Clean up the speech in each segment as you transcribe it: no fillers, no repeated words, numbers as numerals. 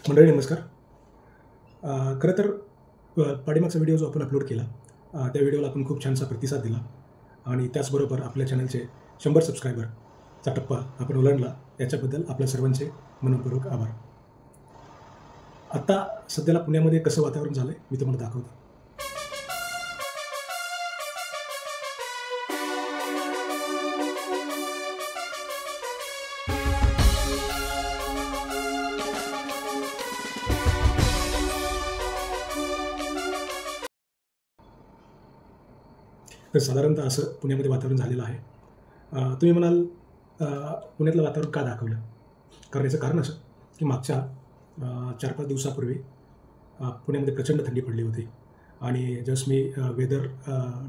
मंडळी नमस्कार. खरं तर पाठीमागचा व्हिडिओ जो आपण अपलोड केला त्या व्हिडिओला आपण खूप छानसा प्रतिसाद दिला आणि त्याचबरोबर आपल्या चॅनलचे 100 सबस्क्रायबरचा टप्पा आपण ओलांडला. याच्याबद्दल आपल्या सर्वांचे मनपूर्वक आभार. आत्ता सध्याला पुण्यामध्ये कसं वातावरण झालं आहे मी तुम्हाला दाखवतो. तर साधारणतः असं पुण्यामध्ये वातावरण झालेलं आहे. तुम्ही म्हणाल पुण्यातलं वातावरण का दाखवलं? कारण याचं कारण असं की मागच्या 4-5 दिवसापूर्वी पुण्यामध्ये प्रचंड थंडी पडली होती आणि जस्ट मी वेदर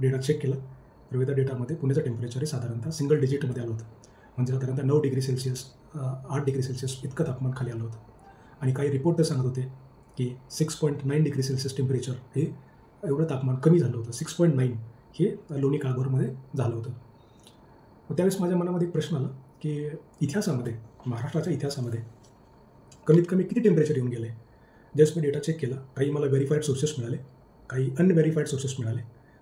डेटा चेक केला तर वेदर डेटामध्ये पुण्याचं टेम्परेचर हे साधारणतः सिंगल डिजिटमध्ये आलं होतं. म्हणजे साधारणतः 9 डिग्री सेल्सिअस 8 डिग्री सेल्सिअस इतकं तापमान खाली आलं होतं आणि काही रिपोर्ट तर सांगत होते की 6.9 डिग्री सेल्सिअस टेम्परेचर हे एवढं तापमान कमी झालं होतं. 6.9 हे लोणी काळभोरमध्ये झालं होतं. मग त्यावेळेस माझ्या मनामध्ये एक प्रश्न आला की इतिहासामध्ये महाराष्ट्राच्या इतिहासामध्ये कमीत कमी किती टेम्परेचर येऊन गेले. जस्ट मी डेटा चेक केला. काही मला व्हेरीफाईड सोर्सेस मिळाले, काही अनव्हेरीफाईड सोर्सेस मिळाले.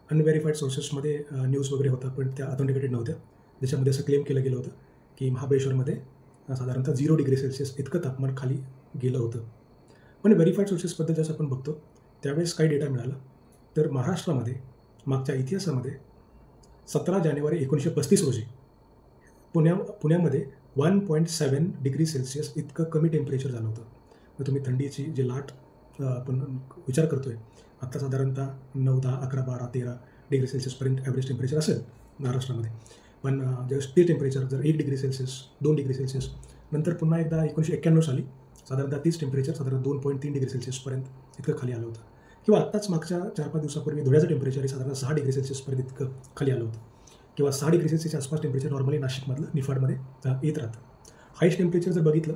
अनव्हेरीफाईड सोर्सेसमध्ये न्यूज वगैरे होता पण त्या ऑथेंटिकेटेड नव्हत्या. ज्याच्यामध्ये असं क्लेम केलं गेलं होतं की महाबळेश्वरमध्ये साधारणतः 0 डिग्री सेल्सिअस इतकं तापमान खाली गेलं होतं. पण व्हेरीफाईड सोर्सेसबद्दल जसं आपण बघतो त्यावेळेस काही डेटा मिळाला तर महाराष्ट्रामध्ये मागच्या इतिहासामध्ये 17 जानेवारी 1935 रोजी पुण्यामध्ये 1.7 डिग्री सेल्सिअस इतकं कमी टेम्परेचर झालं होतं. मग तुम्ही थंडीची जी लाट आपण विचार करतो आहे आत्ता साधारणतः 9, 10, 11, 12, 13 डिग्री सेल्सिअसपर्यंत ॲव्हरेज टेम्परेचर असेल महाराष्ट्रामध्ये. पण ज्यावेळेस ते टेम्परेचर जर 1 डिग्री सेल्सिअस 2 डिग्री सेल्सिअस नंतर पुन्हा एकदा 1991 साली साधारणतः 30 टेम्परेचर साधारण 2.3 डिग्री सेल्सिअसपर्यंत इतकं खाली आलं होतं. किंवा आत्ताच मागच्या 4-5 दिवसापूर्वी धुळ्याचं टेम्परेचर हे साधारण 6 डिग्री सेल्सिअसपर्यंत इतकं खाली आलं होतं. किंवा 6 डिग्री सेल्सिअसच्या आसपास टेम्परेचर नॉर्मली नाशिकमधलं निफाडमध्ये येत राहतं. हायस्ट टेम्परेचर जर बघितलं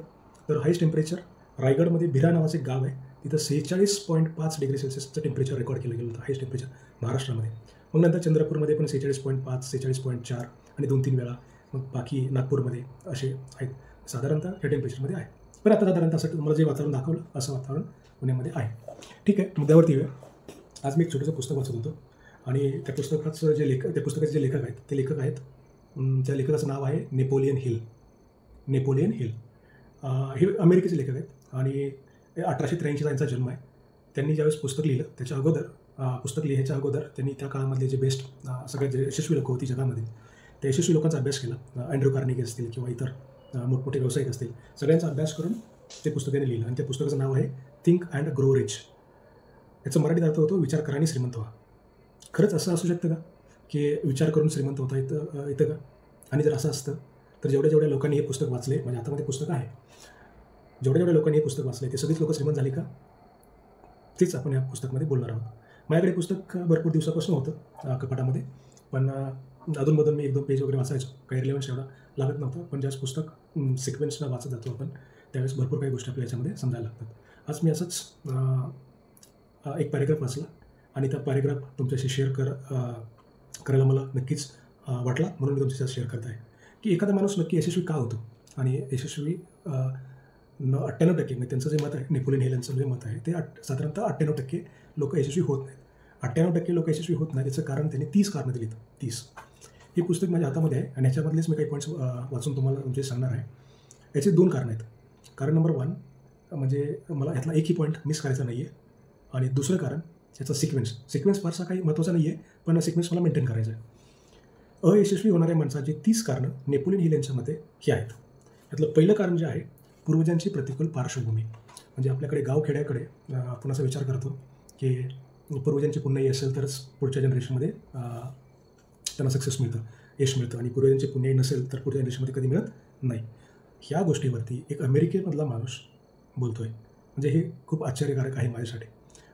तर हायस्ट टेम्परेचर रायगडमध्ये भिरा नावाचं एक गाव आहे तिथं 46.5 डिग्री सेल्सिअसचं टेम्परेचर रेकॉर्ड केलं गेलं होतं हायस्ट टेम्परेचर महाराष्ट्रामध्ये. मग नंतर चंद्रपूरमध्ये पण 46.5 46.4 आणि 2-3 वेळा मग बाकी नागपूरमध्ये असे आहेत साधारणतः या टेम्परेचरमध्ये आहे. पण आता साधारणतः असं तुम्हाला जे वातावरण दाखवलं असं वातावरण पुण्यामध्ये आहे. ठीक आहे, मुद्द्यावरती येऊया. आज मी एक छोटंसं पुस्तक वाचत होतो आणि त्या पुस्तकाचे जे लेखक आहेत ते लेखक आहेत त्या लेखकाचं नाव आहे नेपोलियन हिल. हे अमेरिकेचे लेखक आहेत आणि 1883 त्यांचा जन्म आहे. त्यांनी ज्यावेळेस पुस्तक लिहिलं त्याच्या अगोदर पुस्तक लिहायच्या अगोदर त्यांनी त्या काळामधले जे बेस्ट सगळ्यात जे यशस्वी लोकं होती जगामध्ये त्या यशस्वी लोकांचा अभ्यास केला. अँड्रू कार्नेगी असतील किंवा इतर मोठमोठे व्यावसायिक असतील सगळ्यांचा अभ्यास करून ते पुस्तक त्यांनी लिहिलं आणि त्या पुस्तकाचं नाव आहे थिंक अँड ग्रो रिच. याचा मराठीत अर्थ होतो विचार करा आणि श्रीमंत व्हा. खरंच असं असू शकतं का की विचार करून श्रीमंत होता येतं का? आणि जर असं असतं तर जेवढ्या लोकांनी हे पुस्तक वाचले म्हणजे हातामध्ये पुस्तक आहे जेवढ्या लोकांनी हे पुस्तक वाचले ते सगळीच लोकं श्रीमंत झाली का? तेच आपण या पुस्तकामध्ये बोलणार आहोत. माझ्याकडे पुस्तक भरपूर दिवसापासून होतं कपाटामध्ये पण अधूनमधून मी 1-2 पेज वगैरे वाचायचो. काही रिलेव्हन्स एवढा लागत नव्हतं पण ज्यावेळेस पुस्तक सिक्वेन्सनं वाचत जातो आपण त्यावेळेस भरपूर काही गोष्टी आपल्या याच्यामध्ये समजायला लागतात. आज मी असंच एक पॅरेग्राफ वाचला आणि त्या पॅरेग्राफ तुमच्याशी शेअर करायला मला नक्कीच वाटला म्हणून मी तुमच्याशी शेअर करत आहे की एखादा माणूस नक्की यशस्वी का होतो आणि यशस्वी 98% म्हणजे त्यांचं जे मत आहे नेपोलियन हिल यांचं जे मत आहे ते साधारणतः 98% लोक यशस्वी होत नाहीत. 98% लोक यशस्वी होत नाहीत याचं कारण त्यांनी 30 कारणं दिलीत. 30 हे पुस्तक माझ्या हातामध्ये आहे आणि ह्याच्यामधलेच मी काही पॉईंट्स वाचून तुम्हाला तुमचे सांगणार आहे. याचे 2 कारणं आहेत. कारण नंबर 1 म्हणजे मला ह्यातला एकही पॉईंट मिस करायचा नाही आहे आणि दुसरं कारण याचा सिक्वेन्स फारसा काही महत्त्वाचा नाही आहे पण सिक्वेन्स मला मेंटेन करायचा आहे. अयशस्वी होणाऱ्या माणसाची 30 कारणं नेपोलियन हिल यांच्या मते ही आहेत. यातलं पहिलं कारण जे आहे पूर्वजांची प्रतिकूल पार्श्वभूमी. म्हणजे आपल्याकडे गावखेड्याकडे आपण असा विचार करतो की पूर्वजांची पुण्याई असेल तरच पुढच्या जनरेशनमध्ये त्यांना सक्सेस मिळतं, यश मिळतं आणि पूर्वजांची पुण्याई नसेल तर पुढच्या जनरेशनमध्ये कधी मिळत नाही. ह्या गोष्टीवरती एक अमेरिकेमधला माणूस बोलतो आहे. म्हणजे हे खूप आश्चर्यकारक आहे माझ्यासाठी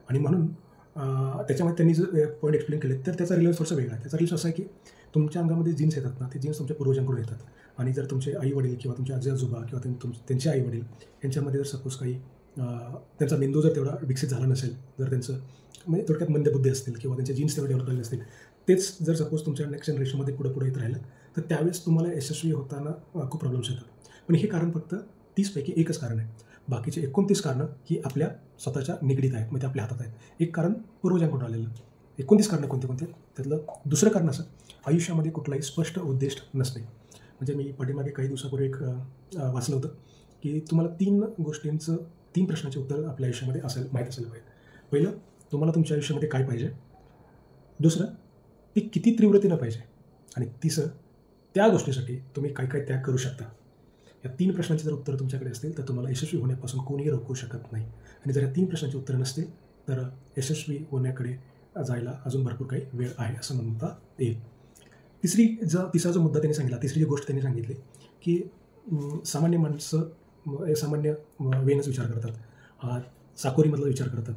आणि म्हणून त्याच्यामध्ये त्यांनी जर पॉईंट एक्सप्लेन केले तर त्याचा रिलेव्हन्स थोडासा वेगळा आहे. त्याचा रिलेव्हन्स असा आहे की तुमच्या अंगामध्ये जीन्स येतात ना ते जीन्स तुमच्या पूर्वजांकडून येतात आणि जर तुमचे आईवडील किंवा तुमचे आजी आजोबा किंवा त्यांचे आईवडील यांच्यामध्ये जर सपोज काही त्यांचा मेंदू जर तेवढा विकसित झाला नसेल जर त्यांचं म्हणजे थोडक्यात मंदबुद्धी असतील किंवा त्यांचे जीन्स तेवढे डेव्हलप झाले नसतील तेच जर सपोज तुमच्या नेक्स्ट जनरेशनमध्ये पुढे येत राहिलं तर त्यावेळेस तुम्हाला यशस्वी होताना खूप प्रॉब्लेम्स येतात. पण हे कारण फक्त 30 पैकी एकच कारण आहे. बाकीचे 29 कारणं ही आपल्या स्वतःच्या निगडीत आहेत, म्हणजे आपल्या हातात आहेत. एक कारण पूर्वजांकडून आलेलं. 29 कारणं कोणते कोणते? त्यातलं दुसरं कारण असं, आयुष्यामध्ये कुठलाही स्पष्ट उद्दिष्ट नसणे. म्हणजे मी पाठीमागे काही दिवसापूर्वी एक वाचलं होतं की तुम्हाला 3 प्रश्नाचे उत्तर आपल्या आयुष्यामध्ये माहीत असायला पाहिजे. पहिलं, तुम्हाला तुमच्या आयुष्यामध्ये काय पाहिजे? दुसरं, ती किती तीव्रतेनं पाहिजे? आणि तिसरं, त्या गोष्टीसाठी तुम्ही काय काय त्याग करू शकता? या 3 प्रश्नांची जर उत्तरं तुमच्याकडे असतील तर तुम्हाला यशस्वी होण्यापासून कोणीही रोखू शकत नाही. आणि जर या 3 प्रश्नांची उत्तरं नसतील तर यशस्वी होण्याकडे जायला अजून भरपूर काही वेळ आहे असं म्हणता येईल. तिसरा जो मुद्दा त्यांनी सांगितला, तिसरी जी गोष्ट त्यांनी सांगितली की सामान्य माणसं सामान्य वेनच विचार करतात, चाकोरीमधला विचार करतात.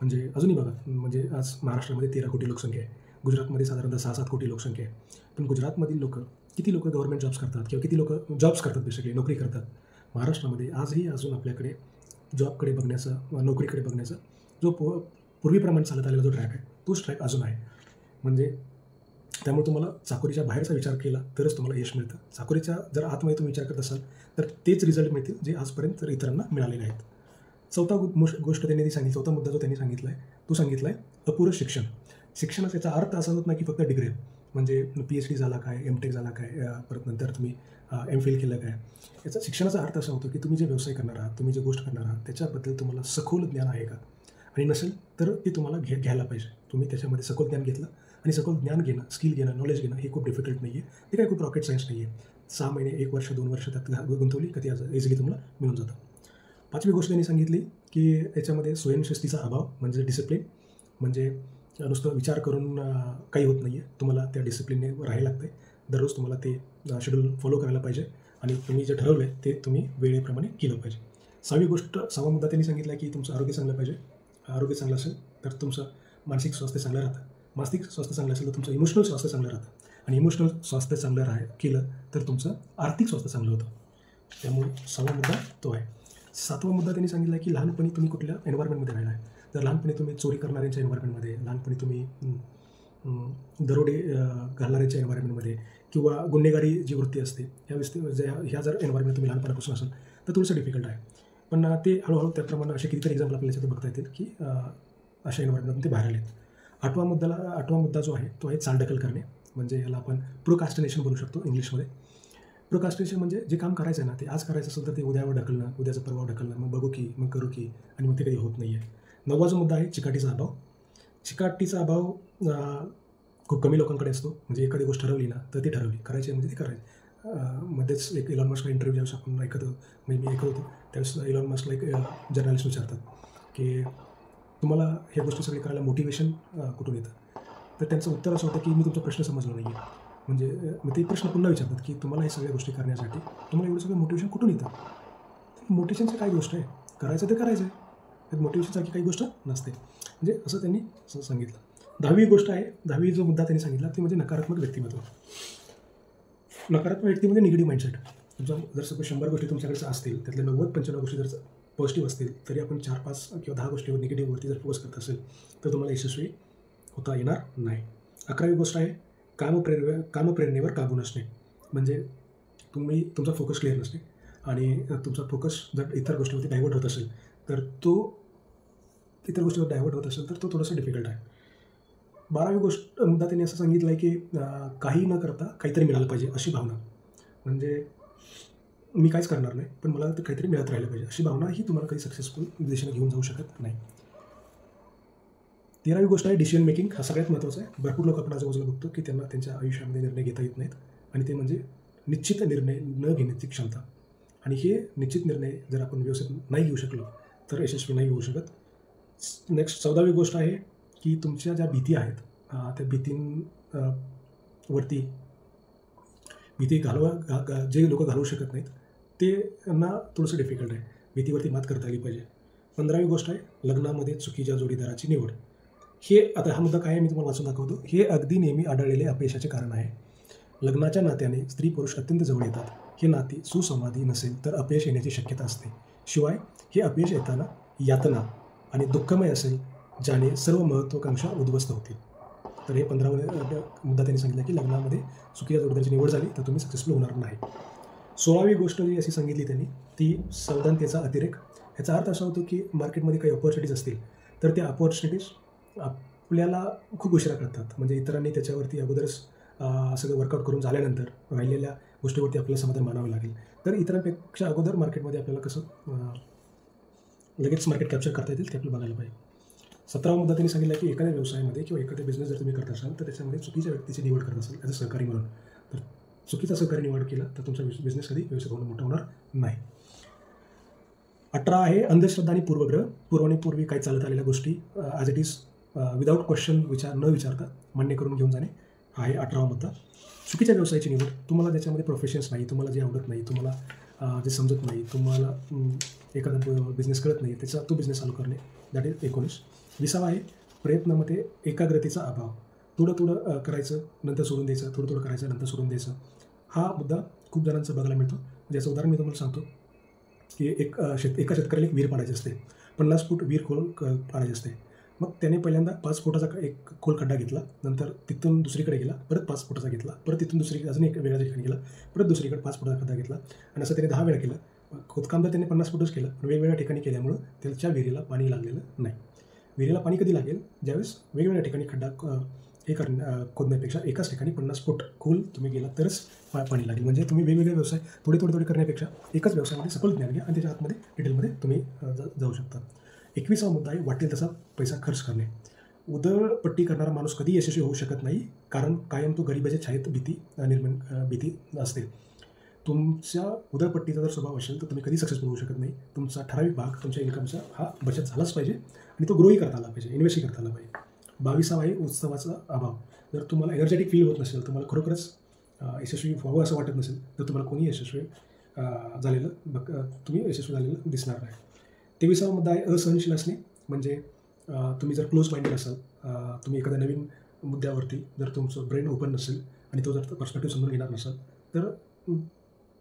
म्हणजे अजूनही बघा, म्हणजे आज महाराष्ट्रामध्ये 13 कोटी लोकसंख्या आहे, गुजरातमध्ये साधारणतः 6-7 कोटी लोकसंख्या आहे. पण गुजरातमधील किती लोक गव्हर्नमेंट जॉब्स करतात किंवा किती लोक जॉब्स करतात, बेसिकली नोकरी करतात. महाराष्ट्रामध्ये आजही अजून आपल्याकडे जॉबकडे बघण्याचा, नोकरीकडे बघण्याचा जो पूर्वीप्रमाणे चालत आलेला जो ट्रॅक आहे, तोच ट्रॅक अजून आहे. म्हणजे त्यामुळे तुम्हाला चाकोरीच्या बाहेरचा विचार केला तरच तुम्हाला यश मिळतं. चाकोरीच्या जर आतमध्ये तुम्ही विचार करत असाल तर तेच रिझल्ट मिळतील जे आजपर्यंत इतरांना मिळालेले आहेत. चौथा मुद्दा जो त्यांनी सांगितला आहे तो सांगितला आहे अपुरं शिक्षण. शिक्षणाचा याचा अर्थ असा होत नाही की फक्त डिग्री, म्हणजे PhD झाला काय, MTech झाला काय, परत नंतर तुम्ही MPhil केलं काय. याचा शिक्षणाचा अर्थ असा होतो की तुम्ही जे व्यवसाय करणार आहात, तुम्ही जे गोष्ट करणार आहात त्याच्याबद्दल तुम्हाला सखोल ज्ञान आहे का? आणि नसेल तर ते तुम्हाला घ्यायला पाहिजे. तुम्ही त्याच्यामध्ये सखोल ज्ञान घेतलं, आणि सखोल ज्ञान घेणं, स्किल घेणं, नॉलेज घेणं हे खूप डिफिकल्ट नाही आहे. ते काही खूप रॉकेट सायन्स नाही आहे. 6 महिने, 1 वर्ष, 2 वर्ष त्यात गुंतवली कधी इझिली तुम्हाला मिळून जातं. 5वी गोष्ट त्यांनी सांगितली की याच्यामध्ये स्वयंशिस्तीचा अभाव, म्हणजे डिसिप्लिन. म्हणजे नुसतं विचार करून काही होत नाही आहे, तुम्हाला त्या डिसिप्लिनने राहायला लागतं आहे. दररोज तुम्हाला ते शेड्यूल फॉलो करायला पाहिजे आणि तुम्ही जे ठरवलं आहे ते तुम्ही वेळेप्रमाणे केलं पाहिजे. 6वा मुद्दा त्यांनी सांगितला की तुमचं आरोग्य चांगलं पाहिजे. आरोग्य चांगलं असेल तर तुमचं मानसिक स्वास्थ्य चांगलं राहतं. मानसिक स्वास्थ्य चांगलं असेल तर तुमचं इमोशनल स्वास्थ्य चांगलं राहतं. आणि इमोशनल स्वास्थ्य चांगलं केलं तर तुमचं आर्थिक स्वास्थ्य चांगलं होतं. त्यामुळे 6वा मुद्दा तो आहे. 7वा मुद्दा त्यांनी सांगितला की लहानपणी तुम्ही कुठल्या एन्व्हायरमेंटमध्ये राहिला आहे. जर लहानपणी तुम्ही चोरी करणाऱ्यांच्या एन्व्हायरमेंटमध्ये, लहानपणी तुम्ही दरोडे घालणाऱ्यांच्या एन्व्हायरमेंटमध्ये किंवा गुन्हेगारी जी वृत्ती असते ह्या जर एन्व्हायरमेंट तुम्ही लहानपणापासून असेल तर थोडंसं डिफिकल्ट आहे. पण ते हळूहळू त्याप्रमाणे असे कितीतरी एक्झाम्पल आपल्याला त्याच्यात बघता येतील की अशा एन्व्हायरमेंटमधून ते बाहेर आलेत. 8वा मुद्दा जो आहे तो आहे चालढकल करणे. म्हणजे याला आपण प्रोकास्टिनेशन बोलू शकतो इंग्लिशमध्ये. प्रोकास्टिनेशन म्हणजे जे काम करायचं आहे ना, ते आज करायचं असेल तर ते उद्यावर ढकलणं, उद्याचा परवा ढकलणं, मग बघू की, मग करू की, आणि मग ते कधी होत नाही आहे. 9वा जो मुद्दा आहे चिकाटीचा अभाव. चिकाटीचा अभाव खूप कमी लोकांकडे असतो. म्हणजे एखादी गोष्ट ठरवली ना तर ती ठरवली, करायची म्हणजे ती करायची. मध्येच एक इलॉन मस्कला इंटरव्ह्यू ज्यावेळेस आपण मी ऐकत होतो त्यावेळेस इलॉन मस्कला एक जर्नलिस्ट विचारतात की तुम्हाला ह्या गोष्टी सगळी करायला मोटिवेशन कुठून येतं? तर त्यांचं उत्तर असं होतं की मी तुमचा प्रश्न समजलो नाही आहे. म्हणजे मग ते प्रश्न पुन्हा विचारतात की तुम्हाला हे सगळ्या गोष्टी करण्यासाठी तुम्हाला एवढं सगळं मोटिवेशन कुठून येतं? मोटिवेशनची काय गोष्ट आहे, करायचं ते करायचं आहे. त्यात मोटिवेशनसारखी काही गोष्ट नसते. म्हणजे असं त्यांनी सांगितलं. 10वी गोष्ट आहे, 10वी जो मुद्दा त्यांनी सांगितला ते म्हणजे नकारात्मक व्यक्तिमत्व. नकारात्मक व्यक्तीमध्ये निगेटिव्ह माइंडसेट. जर सपोज 100 गोष्टी तुमच्याकडे असतील, त्यातल्या 90-95 गोष्टी जर पॉझिटिव्ह असतील तरी आपण 4-5 किंवा 10 गोष्टीवर निगेटिव्हवरती जर फोकस करत असेल तर तुम्हाला यशस्वी होता येणार नाही. 11वी गोष्ट आहे कामप्रेरणेवर काबू नसणे. म्हणजे तुमचा फोकस क्लिअर नसणे आणि तुमचा फोकस जर इतर गोष्टीवरती डायव्हर्ट होत असेल तर तो थोडंसं डिफिकल्ट आहे. 12वी मुद्दा त्यांनी असं सांगितलं आहे की काही न करता काहीतरी मिळालं पाहिजे अशी भावना. म्हणजे मी काहीच करणार नाही पण मला ते काहीतरी मिळत राहिलं पाहिजे अशी भावना ही तुम्हाला काही सक्सेसफुल दिशेने घेऊन जाऊ शकत नाही. 13वी गोष्ट आहे डिसिजन मेकिंग. हा सगळ्यात महत्त्वाचा आहे. भरपूर लोक आपण आजूबाजूला बघतो की त्यांना त्यांच्या आयुष्यामध्ये निर्णय घेता येत नाहीत आणि ते म्हणजे निश्चित निर्णय न घेण्याची क्षमता. आणि हे निश्चित निर्णय जर आपण व्यवस्थित नाही घेऊ शकलो तर यशस्वी नाही होऊ शकत. नेक्स्ट 14वी गोष्ट आहे की तुमच्या ज्या भीती आहेत त्या भीतींवरती जे लोक घालवू शकत नाहीत ते त्यांना थोडंसं डिफिकल्ट आहे. भीतीवरती मात करता आली पाहिजे. 15वी गोष्ट आहे लग्नामध्ये चुकीच्या जोडीदाराची निवड. हे आता हा मुद्दा काय आहे मी तुम्हाला वाचून दाखवतो. हे अगदी नेहमी आढळलेले अपयशाचे कारण आहे. लग्नाच्या नात्याने स्त्री पुरुष अत्यंत जवळ येतात. हे नाते सुसंवादी नसेल तर अपयश येण्याची शक्यता असते. शिवाय हे अपयश येताना यातना आणि दुःखमय असेल ज्याने सर्व महत्त्वाकांक्षा उद्ध्वस्त होतील. तर हे 15वा मुद्दा त्यांनी सांगितलं की लग्नामध्ये चुकीच्या जोडीदाराची निवड झाली तर तुम्ही सक्सेसफुल होणार नाही. 16वी गोष्ट जी अशी सांगितली त्यांनी ती सावधानतेचा अतिरेक. ह्याचा अर्थ असा होतो की मार्केटमध्ये काही अपॉर्च्युनिटीज असतील तर त्या अपॉर्च्युनिटीज आपल्याला खूप उशिरा कळतात. म्हणजे इतरांनी त्याच्यावरती अगोदरच सगळं वर्कआउट करून झाल्यानंतर राहिलेल्या गोष्टीवरती आपल्याला समाधान मानावं लागेल. तर इतरांपेक्षा अगोदर मार्केटमध्ये आपल्याला कसं लगेच मार्केट कॅप्चर करता येतील ते आपल्याला बघायला पाहिजे. 17वा मुद्दा त्यांनी सांगितला की एखाद्या व्यवसायामध्ये किंवा एखाद्या बिझनेस जर तुम्ही करत असाल तर त्याच्यामध्ये चुकीच्या व्यक्तीची निवड करत असाल ॲज अ सहकारी म्हणून, तर चुकीचा सहकारी निवड केला तर तुमचा बिझनेस कधी व्यवसाय होणं मोठा होणार नाही. 18 आहे अंधश्रद्धा आणि पूर्वग्रह. पूर्वी काही चालत आलेल्या गोष्टी as it is without question न विचारता मान्य करून घेऊन जाणे हा आहे 18वा मुद्दा. चुकीच्या व्यवसायाची निवड. तुम्हाला ज्याच्यामध्ये प्रोफेशन्स नाही, तुम्हाला जे आवडत नाही, तुम्हाला जे समजत नाही, तुम्हाला एखादा बिझनेस कळत नाही, त्याचा तो बिझनेस चालू करणे, दॅट इज 19. 20वा आहे प्रयत्नामध्ये एकाग्रतेचा अभाव. थोडं करायचं नंतर सोडून द्यायचं, थोडं करायचं नंतर सोडून द्यायचं. हा मुद्दा खूप जणांचा बघायला मिळतो. ज्याचं उदाहरण मी तुम्हाला सांगतो की एका शेतकऱ्याला एक विहीर पाडायची असते. 50 फूट विहीर खोल पाडायची असते. मग त्याने पहिल्यांदा 5 फुटाचा एक खोल खड्डा घेतला, नंतर तिथून दुसरीकडे गेला, परत 5 फुटाचा घेतला, परत तिथून अजून एक वेगळ्या ठिकाणी गेला, परत दुसरीकडे 5 फुटाचा खड्डा घेतला आणि असं त्याने 10 वेळा केलं. खोदकाम तर त्याने 50 फुटच केलं, पण वेगवेगळ्या ठिकाणी केल्यामुळं त्याच्या विहिरीला पाणी लागलेलं नाही. विहिरीला पाणी कधी लागेल? ज्यावेळेस वेगवेगळ्या ठिकाणी खड्डा खोदण्यापेक्षा एकाच ठिकाणी 50 फूट खोल तुम्ही गेला तरच पाणी लागेल. म्हणजे तुम्ही वेगवेगळे व्यवसाय थोडे करण्यापेक्षा एकच व्यवसायामध्ये सखोल ज्ञान घ्या आणि त्याच्या आतमध्ये डिटेलमध्ये तुम्ही जाऊ शकता. 21वा मुद्दा आहे वाटेल तसा पैसा खर्च करणे. उधळपट्टी करणारा माणूस कधी यशस्वी होऊ शकत नाही, कारण कायम तो गरिबाच्या छायेत भीती असते. तुमच्या उधळपट्टीचा जर स्वभाव असेल तर तुम्ही कधी सक्सेसफुल होऊ शकत नाही. तुमचा ठराविक भाग तुमच्या इन्कमचा हा बचत झालाच पाहिजे आणि तो ग्रोही करता आला पाहिजे, इन्व्हेस्टही करता आला पाहिजे. 22वा आहे उत्सवाचा अभाव. जर तुम्हाला एनर्जेटिक फील होत नसेल, तुम्हाला खरोखरच यशस्वी व्हावं असं वाटत नसेल तर तुम्हाला कोणी यशस्वी तुम्ही यशस्वी झालेलं दिसणार नाही. 23वा मुद्दा आहे असहनशील असणे. म्हणजे तुम्ही जर क्लोज माइंडेड असाल, तुम्ही एखाद्या नवीन मुद्द्यावरती जर तुमचं ब्रेन ओपन नसेल आणि तो जर पर्स्पेक्टिव्ह समजून घेणार नसाल तर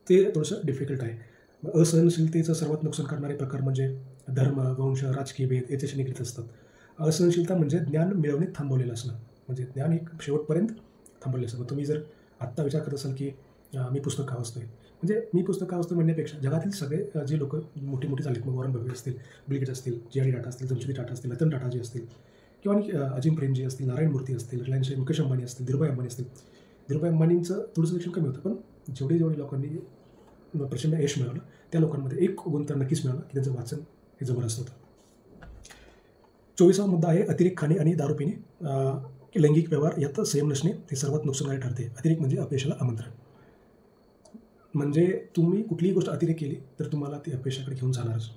ते थोडंसं डिफिकल्ट आहे. असहनशीलतेचं सर्वात नुकसान करणारे प्रकार म्हणजे धर्म, वंश, राजकीय भेद याच्याशी निगडीत असतात. असहनशीलता म्हणजे ज्ञान मिळवणे थांबवलेलं असणं. म्हणजे ज्ञान एक शेवटपर्यंत थांबवलेलं असतं. तुम्ही जर आत्ता विचार करत असाल की मी पुस्तक का वाचतोय, म्हणजे मी पुस्तक का वाचतोय म्हणण्यापेक्षा जगातील सगळे जे लोक मोठी झालीत, मग वॉरन बफेट असतील, बिल गेट्स असतील, जे.आर.डी. टाटा असतील, जमशेदजी टाटा असतील, रतन टाटा जी असतील किंवा अजिम प्रेमजी असतील, नारायण मूर्ती असतील, रिलायन्सचे मुकेश अंबानी असतील, धीरूभाई अंबानी असतील. धीरूभाई अंबानींचं थोडंसं लक्षण कमी होतं, पण जेवढे लोकांनी प्रचंड यश मिळवलं त्या लोकांमध्ये एक गुण तर नक्कीच मिळाला की त्यांचं वाचन हे जबरदस्त होतं. 24वा मुद्दा आहे अतिरेक खाणे आणि दारू पिणे. लैंगिक व्यवहार यात संयम नसणे हे सर्वात नुकसानकारी ठरते. अतिरेक म्हणजे अपयशाला आमंत्रण. म्हणजे तुम्ही कुठलीही गोष्ट अतिरेक केली तर तुम्हाला ती अपयशाकडे घेऊन जाणारच.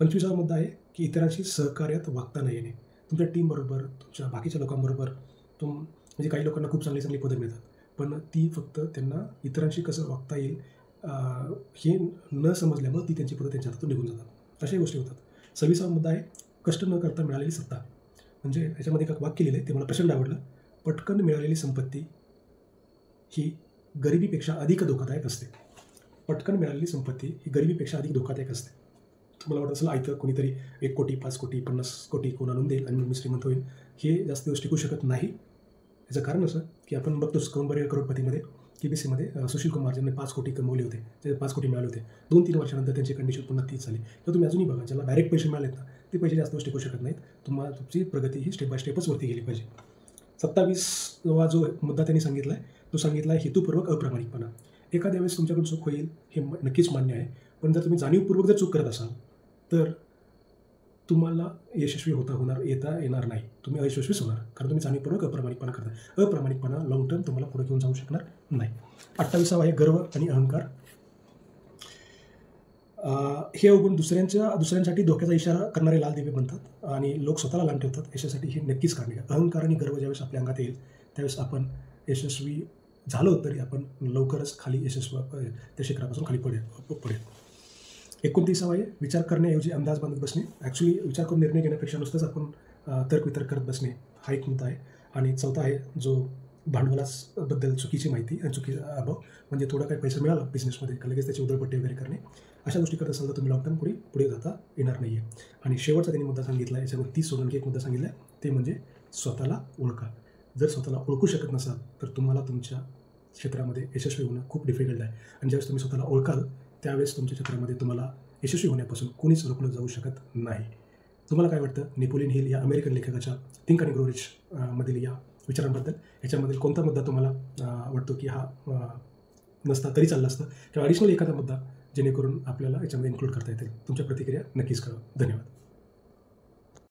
25वा मुद्दा आहे की इतरांशी सहकार्यात वागता न येणे. तुमच्या टीमबरोबर, तुमच्या बाकीच्या लोकांबरोबर म्हणजे काही लोकांना खूप चांगली पदं मिळतात, पण ती फक्त त्यांना इतरांशी कसं वागता येईल हे न समजल्यामुळे ती त्यांची पदं त्यांच्या हातून निघून जातात. अशाही गोष्टी होतात. 26वा मुद्दा आहे कष्ट न करता मिळालेली सत्ता. म्हणजे याच्यामध्ये एक वाक्य लिहिलं आहे, ते मला प्रचंड आवडलं. पटकन मिळालेली संपत्ती ही गरिबीपेक्षा अधिक धोकादायक असते. पटकन मिळालेली संपत्ती ही गरिबीपेक्षा अधिक धोकादायक असते. तुम्हाला वाटत असेल आयतं कोणीतरी 1 कोटी, 5 कोटी, 50 कोटी कोण आणून देईल आणि मी श्रीमंत होईल, हे जास्त दिवस टिकू शकत नाही. याचं कारण असं की आपण बघतोच कौन बनेगा करोडपतीमध्ये KBCमध्ये सुशील कुमार ज्यांनी 5 कोटी कमवले होते, ते 5 कोटी मिळाले होते, 2-3 वर्षानंतर त्यांची कंडिशन पुन्हा तीच झाली. किंवा तुम्ही अजूनही बघा, ज्याला डायरेक्ट पैसे मिळालेत ना, ते पैसे जास्त दिवस टिकू शकत नाहीत. तुमची प्रगती ही स्टेप बाय स्टेपच वरती गेली पाहिजे. 27वा जो मुद्दा त्यांनी सांगितला आहे, तो सांगितला आहे हेतुपूर्वक अप्रामाणिकपणा. एखाद्या वेळेस तुमच्याकडून चूक होईल हे नक्कीच मान्य आहे, पण जर तुम्ही जाणीवपूर्वक जर चूक करत असाल तर तुम्हाला यशस्वी येता येणार नाही. तुम्ही अयशस्वीच होणार, कारण तुम्ही जाणीवपूर्वक अप्रामाणिकपणा करता. अप्रामाणिकपणा लॉंग टर्म तुम्हाला पुढे घेऊन जाऊ शकणार नाही. 28वा आहे गर्व आणि अहंकार. हे अवगुण दुसऱ्यांसाठी धोक्याचा इशारा करणारे लाल दिवे बनतात आणि लोक स्वतःला लांब ठेवतात. यशासाठी ही नक्कीच कारणे आहे. अहंकार आणि गर्व ज्यावेळेस आपल्या अंगात येईल त्यावेळेस आपण यशस्वी झालो तरी आपण लवकरच खाली त्या शिखरापासून खाली पडेल. 29वा आहे विचार करण्याऐवजी अंदाज बांधत बसणे. ॲक्च्युली विचार करून निर्णय घेण्यापेक्षा नुसतंच आपण तर्कवितर्क करत बसणे हा एक मुद्दा आहे. आणि 4था आहे जो भांडवलाबद्दल चुकीची माहिती आणि चुकीचा अभाव. म्हणजे थोडा काही पैसा मिळाला बिझनेसमध्ये का लगेच त्याची उधळपट्टी वगैरे करणे. अशा गोष्टी करत असाल तर तुम्ही लॉंग टर्म पुढे जाता येणार नाही आहे. आणि शेवटचा त्यांनी मुद्दा सांगितला आहे, याच्यामध्ये 30 सोडून एक मुद्दा सांगितला आहे, ते म्हणजे स्वतःला ओळखा. जर स्वतःला ओळखू शकत नसाल तर तुम्हाला तुमच्या क्षेत्रामध्ये यशस्वी होणं खूप डिफिकल्ट आहे आणि ज्यावेळेस तुम्ही स्वतःला ओळखाल त्यावेळेस तुमच्या क्षेत्रामध्ये तुम्हाला यशस्वी होण्यापासून कोणीच रोखलं जाऊ शकत नाही. तुम्हाला काय वाटतं नेपोलियन हिल या अमेरिकन लेखकाच्या थिंक आणि ग्रो रिच मधील या विचारांबद्दल? याच्यामधील कोणता मुद्दा तुम्हाला वाटतो की हा नसता तरी चाललं असतं किंवा ॲडिशनल एखादा मुद्दा जेणेकरून आपल्याला याच्यामध्ये इन्क्लूड करता येतील? तुमच्या प्रतिक्रिया नक्कीच कळवा. धन्यवाद.